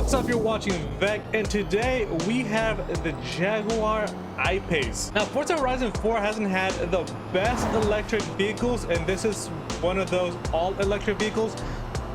What's up? You're watching Vec, and today we have the Jaguar I-Pace. Now, Forza Horizon 4 hasn't had the best electric vehicles, and this is one of those all-electric vehicles.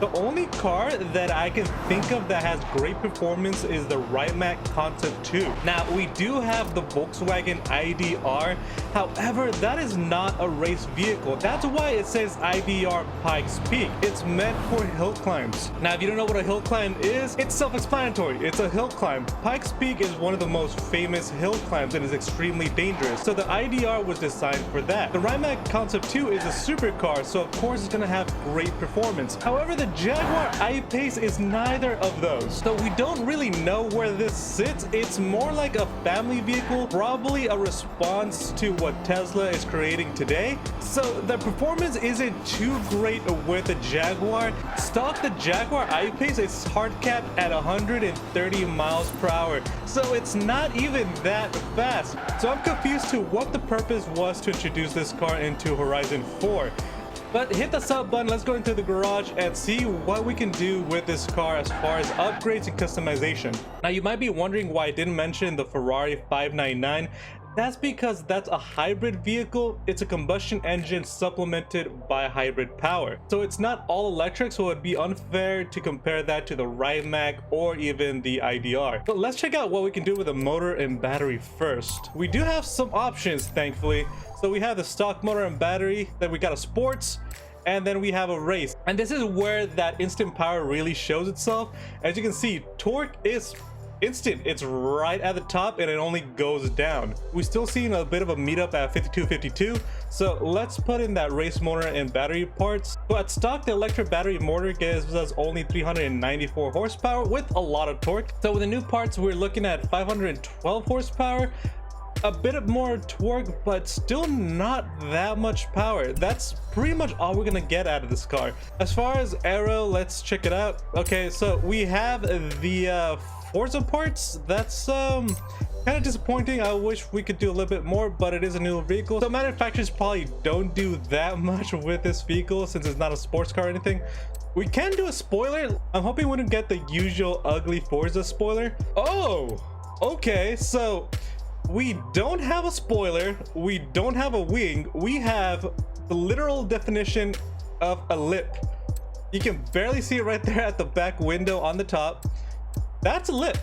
The only car that I can think of that has great performance is the Rimac Concept 2. Now, we do have the Volkswagen IDR. However, that is not a race vehicle. That's why it says IDR Pikes Peak. It's meant for hill climbs. Now, if you don't know what a hill climb is, it's self-explanatory. It's a hill climb. Pikes Peak is one of the most famous hill climbs and is extremely dangerous. So the IDR was designed for that. The Rimac Concept 2 is a supercar, so of course it's gonna have great performance. However, the Jaguar I-Pace is neither of those, so we don't really know where this sits. It's more like a family vehicle, probably a response to what Tesla is creating today. So the performance isn't too great with the Jaguar. Stock the Jaguar I-Pace is hard capped at 130 miles per hour, so it's not even that fast. So I'm confused to what the purpose was to introduce this car into Horizon 4. But hit the sub button, let's go into the garage and see what we can do with this car as far as upgrades and customization. Now, you might be wondering why I didn't mention the Ferrari 599. That's because that's a hybrid vehicle. It's a combustion engine supplemented by hybrid power. So it's not all electric, so it'd be unfair to compare that to the Rimac or even the IDR. But let's check out what we can do with the motor and battery first. We do have some options, thankfully. So we have the stock motor and battery, then we got a sports, and then we have a race. And this is where that instant power really shows itself. As you can see, torque is instant. It's right at the top and it only goes down. We're still seeing a bit of a meetup at 52.52. So let's put in that race motor and battery parts. So at stock, the electric battery motor gives us only 394 horsepower with a lot of torque. So with the new parts, we're looking at 512 horsepower. A bit more torque, but still not that much power. That's pretty much all we're gonna get out of this car. As far as aero, let's check it out. Okay, so we have the Forza parts. That's kind of disappointing. I wish we could do a little bit more, but it is a new vehicle, so manufacturers probably don't do that much with this vehicle since it's not a sports car or anything. We can do a spoiler. I'm hoping we don't get the usual ugly Forza spoiler. Oh, okay, so we don't have a spoiler, we don't have a wing, we have the literal definition of a lip. You can barely see it right there at the back window on the top. That's a lip.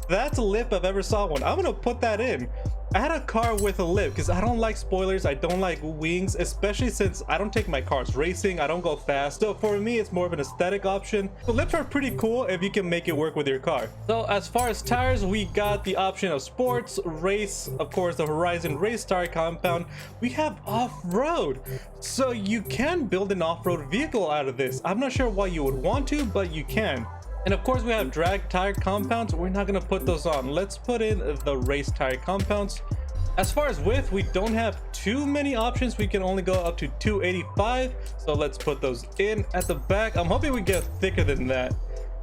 That's a lip I've ever saw one. I'm gonna put that in. I had a car with a lip because I don't like spoilers, I don't like wings, especially since I don't take my cars racing, I don't go fast. So for me, it's more of an aesthetic option. The lips are pretty cool if you can make it work with your car. So as far as tires, we got the option of sports, race, of course, the Horizon race tire compound. We have off-road. So you can build an off-road vehicle out of this. I'm not sure why you would want to, but you can. And of course, we have drag tire compounds. We're not going to put those on. Let's put in the race tire compounds. As far as width, we don't have too many options. We can only go up to 285. So let's put those in at the back. I'm hoping we get thicker than that.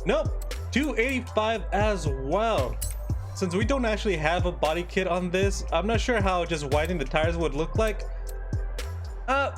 Nope, 285 as well. Since we don't actually have a body kit on this, I'm not sure how just widening the tires would look like.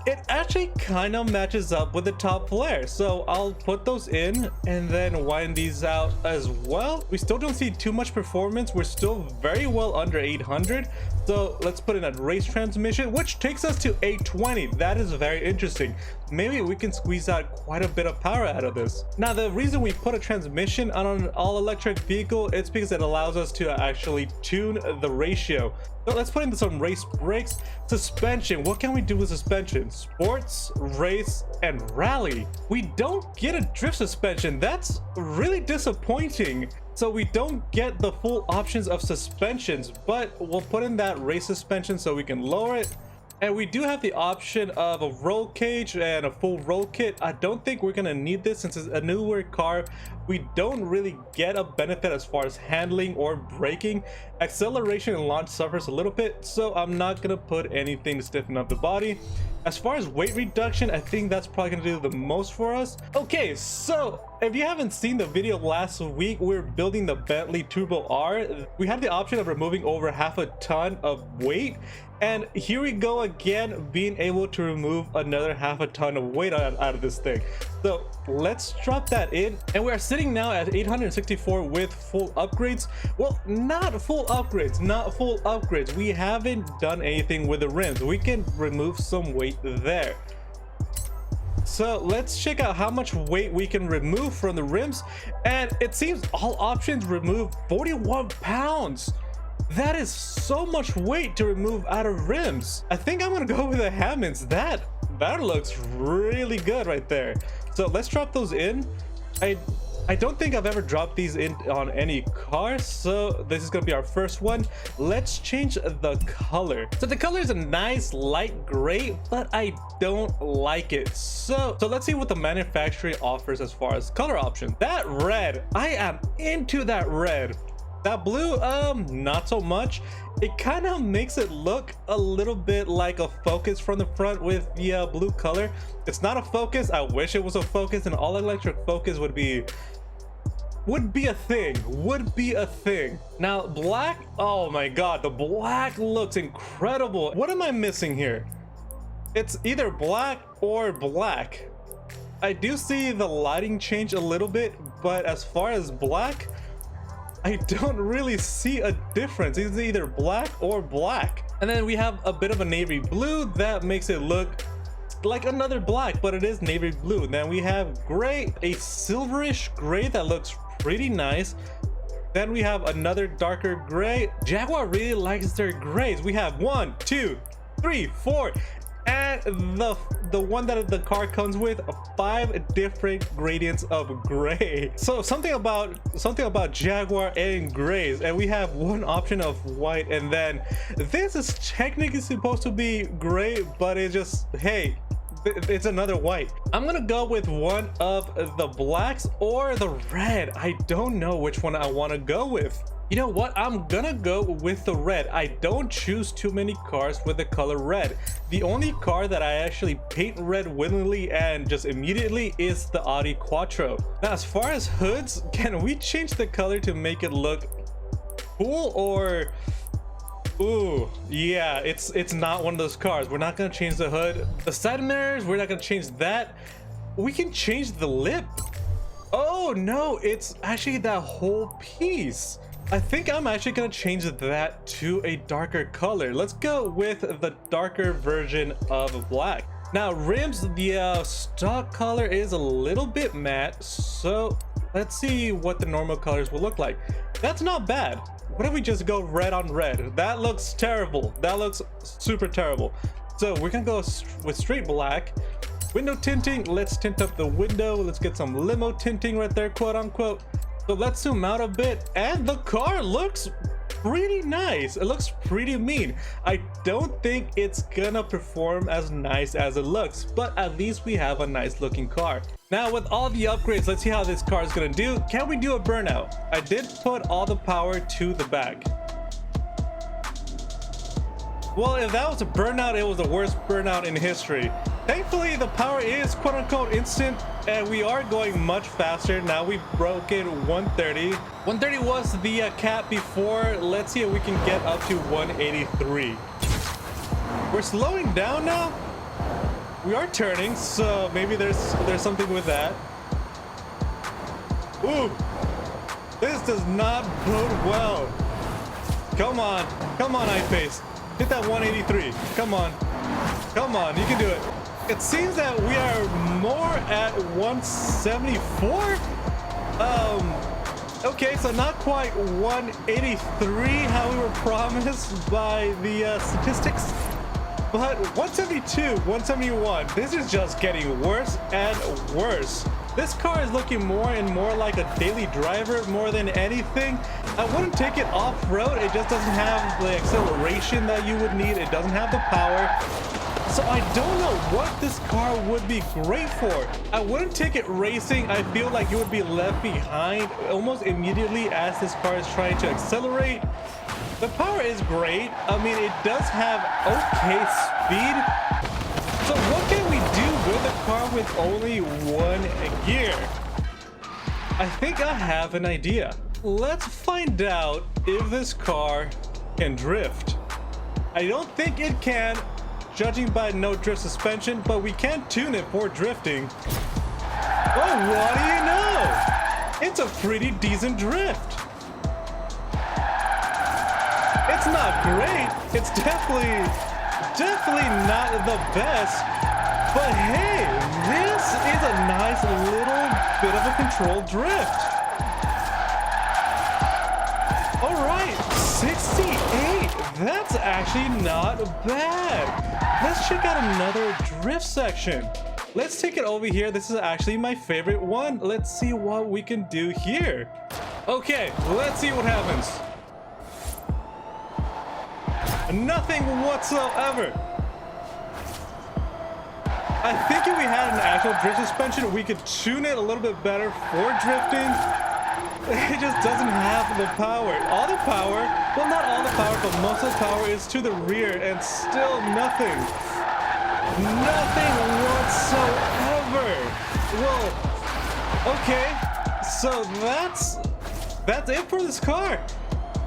It actually kind of matches up with the top flare, so I'll put those in and then widen these out as well. We still don't see too much performance. We're still very well under 800, so let's put in a race transmission, which takes us to 820. That is very interesting. Maybe we can squeeze out quite a bit of power out of this. Now, the reason we put a transmission on an all-electric vehicle, it's because it allows us to actually tune the ratio. So let's put in some race brakes. Suspension, what can we do with suspension? Sports, race, and rally. We don't get a drift suspension. That's really disappointing. So we don't get the full options of suspensions, but we'll put in that race suspension so we can lower it. And we do have the option of a roll cage and a full roll kit. I don't think we're gonna need this since it's a newer car. We don't really get a benefit as far as handling or braking. Acceleration and launch suffers a little bit, so I'm not gonna put anything to stiffen up the body. As far as weight reduction, I think that's probably gonna do the most for us. Okay, so if you haven't seen the video last week, we're building the Bentley Turbo R. We had the option of removing over half a ton of weight, and here we go again, being able to remove another half a ton of weight out of this thing. So let's drop that in, and we're sitting now at 864 with full upgrades. Well, not full upgrades. We haven't done anything with the rims. We can remove some weight there. So let's check out how much weight we can remove from the rims, and it seems all options remove 41 pounds. That is so much weight to remove out of rims. I think I'm gonna go with the Hammonds. That looks really good right there. So let's drop those in. I don't think I've ever dropped these in on any car, so this is gonna be our first one. Let's change the color. So the color is a nice light gray, but I don't like it. So let's see what the manufacturer offers as far as color options. That red, I am into that red. That blue, not so much. It kind of makes it look a little bit like a Focus from the front with the blue color. It's not a Focus. I wish it was a Focus. An all electric Focus would be a thing. Now black, oh my god, the black looks incredible. What am I missing here? It's either black or black. I do see the lighting change a little bit, but as far as black, I don't really see a difference. It's either black or black. And then we have a bit of a navy blue that makes it look like another black, but it is navy blue. Then we have gray, a silverish gray that looks pretty nice. Then we have another darker gray. Jaguar really likes their grays. We have 1, 2, 3, 4, and the one that the car comes with, 5 different gradients of gray. So something about Jaguar and grays. And we have one option of white, and then this is technically supposed to be gray, but it's just, hey, it's another white. I'm gonna go with one of the blacks or the red. I don't know which one I want to go with. You know what? I'm gonna go with the red. I don't choose too many cars with the color red. The only car that I actually paint red willingly and just immediately is the Audi Quattro. Now, as far as hoods, can we change the color to make it look cool, or ooh, yeah, it's not one of those cars. We're not gonna change the hood. The side mirrors, we're not gonna change that. We can change the lip. Oh no, it's actually that whole piece. I think I'm actually gonna change that to a darker color. Let's go with the darker version of black. Now rims, the stock color is a little bit matte, so let's see what the normal colors will look like. That's not bad. What if we just go red on red? That looks terrible. That looks super terrible. So we're gonna go with straight black. Window tinting, let's tint up the window. Let's get some limo tinting right there, quote unquote. So let's zoom out a bit, and the car looks pretty nice. It looks pretty mean. I don't think it's gonna perform as nice as it looks, but at least we have a nice looking car. Now with all the upgrades, let's see how this car is gonna do. Can we do a burnout? I did put all the power to the back. Well, if that was a burnout, it was the worst burnout in history. Thankfully, the power is quote unquote instant, and we are going much faster. Now we've broken 130. 130 was the cap before. Let's see if we can get up to 183. We're slowing down now. We are turning, so maybe there's something with that. Ooh, this does not bode well. Come on, iPace. Hit that 183. Come on, you can do it. It seems that we are more at 174. Okay, so not quite 183 how we were promised by the statistics, but 172, 171. This is just getting worse and worse. This car is looking more and more like a daily driver more than anything. I wouldn't take it off-road. It just doesn't have the acceleration that you would need. It doesn't have the power. So I don't know what this car would be great for. I wouldn't take it racing. I feel like it would be left behind almost immediately as this car is trying to accelerate. The power is great. I mean, it does have okay speed. So what can we do with a car with only one gear? I think I have an idea. Let's find out if this car can drift. I don't think it can, judging by no drift suspension, but we can tune it for drifting. Oh, what do you know? It's a pretty decent drift. It's not great. It's definitely not the best. But hey, this is a nice little bit of a controlled drift. All right, 68. That's actually not bad. Let's check out another drift section. Let's take it over here. This is actually my favorite one. Let's see what we can do here. Okay, let's see what happens. Nothing whatsoever. I think if we had an actual drift suspension, we could tune it a little bit better for drifting. It just doesn't have the power. All the power, well, not all the power, but most of the power is to the rear, and still nothing. Nothing whatsoever. Well, okay, so that's it for this car.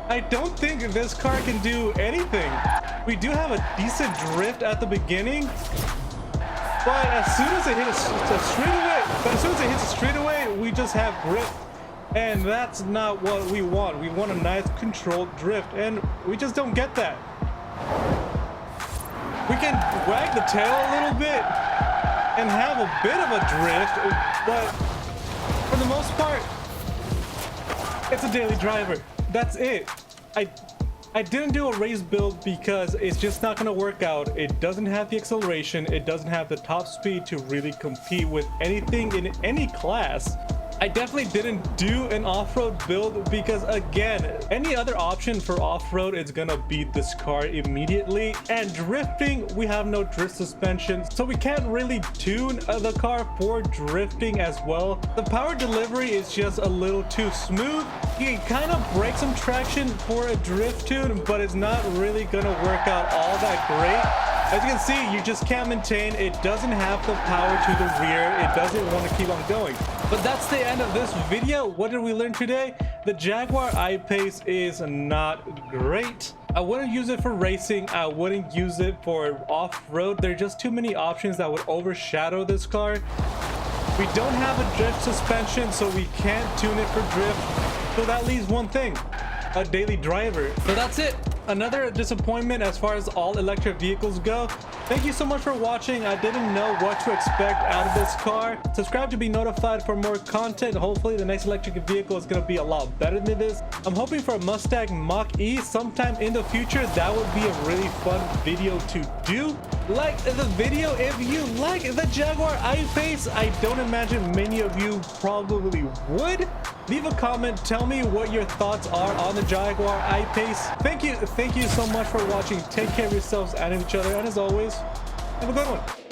I don't think this car can do anything. We do have a decent drift at the beginning, but as soon as it hits a straightaway, we just have grip, and that's not what we want. We want a nice controlled drift, and we just don't get that. We can wag the tail a little bit and have a bit of a drift, but for the most part, it's a daily driver. That's it. I didn't do a race build because it's just not going to work out. It doesn't have the acceleration. It doesn't have the top speed to really compete with anything in any class. I definitely didn't do an off-road build because, again, any other option for off-road is gonna beat this car immediately. And drifting, we have no drift suspension, so we can't really tune the car for drifting as well. The power delivery is just a little too smooth. You can kind of break some traction for a drift tune, but it's not really gonna work out all that great. As you can see, you just can't maintain. It doesn't have the power to the rear. It doesn't want to keep on going. But that's the end of this video. What did we learn today? The Jaguar I-Pace is not great. I wouldn't use it for racing. I wouldn't use it for off-road. There are just too many options that would overshadow this car. We don't have a drift suspension, so we can't tune it for drift. So that leaves one thing, a daily driver. So that's it. Another disappointment as far as all electric vehicles go. Thank you so much for watching. I didn't know what to expect out of this car. Subscribe to be notified for more content. Hopefully the next electric vehicle is going to be a lot better than this. I'm hoping for a Mustang Mach-E sometime in the future. That would be a really fun video to do. Like the video if you like the Jaguar I-Pace. I don't imagine many of you probably would. Leave a comment. Tell me what your thoughts are on the Jaguar I-Pace. Thank you so much for watching. Take care of yourselves and of each other, and as always, have a good one.